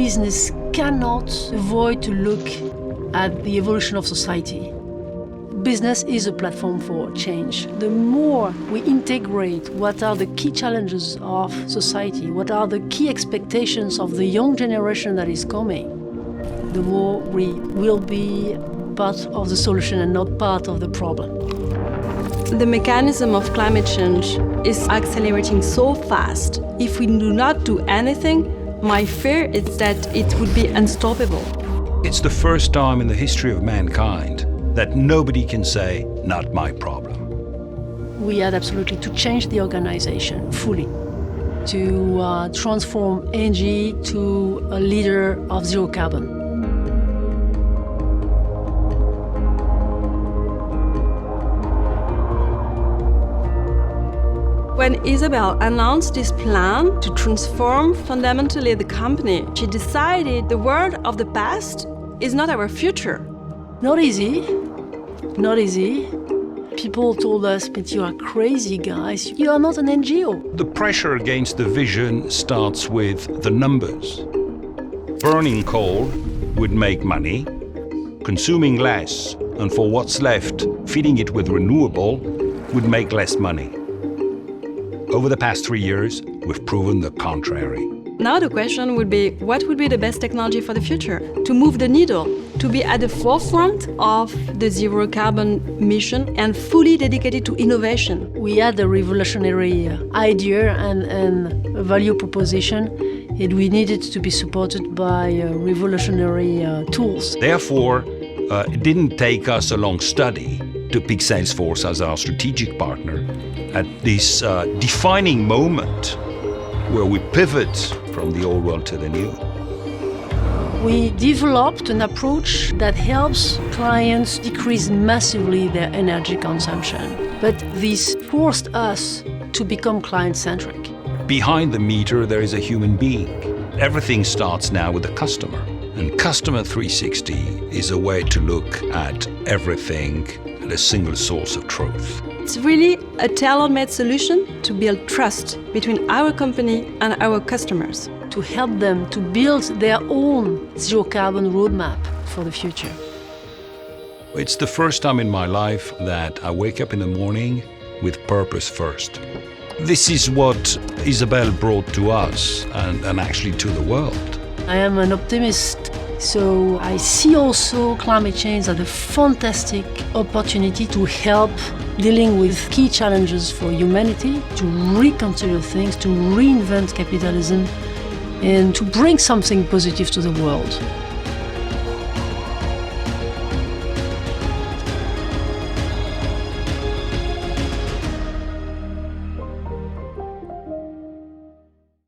business cannot avoid to look at the evolution of society. Business is a platform for change. The more we integrate what are the key challenges of society, what are the key expectations of the young generation that is coming, the more we will be part of the solution and not part of the problem. The mechanism of climate change is accelerating so fast. If we do not do anything, my fear is that it would be unstoppable. It's the first time in the history of mankind that nobody can say, not my problem. We had absolutely to change the organization fully, to transform ENGIE to a leader of zero carbon. When Isabelle announced this plan to transform fundamentally the company, she decided the world of the past is not our future. Not easy, not easy. People told us, but you are crazy guys, you are not an NGO. The pressure against the vision starts with the numbers. Burning coal would make money, consuming less, and for what's left, feeding it with renewable would make less money. Over the past 3 years, we've proven the contrary. Now the question would be, what would be the best technology for the future? To move the needle, to be at the forefront of the zero carbon mission and fully dedicated to innovation. We had a revolutionary idea and a value proposition, and we needed to be supported by revolutionary tools. Therefore, it didn't take us a long study to pick Salesforce as our strategic partner at this defining moment where we pivot from the old world to the new. We developed an approach that helps clients decrease massively their energy consumption. But this forced us to become client-centric. Behind the meter, there is a human being. Everything starts now with the customer. And Customer 360 is a way to look at everything at a single source of truth. It's really a tailor-made solution to build trust between our company and our customers. To help them to build their own zero-carbon roadmap for the future. It's the first time in my life that I wake up in the morning with purpose first. This is what Isabelle brought to us and actually to the world. I am an optimist, so I see also climate change as a fantastic opportunity to help dealing with key challenges for humanity, to reconsider things, to reinvent capitalism, and to bring something positive to the world.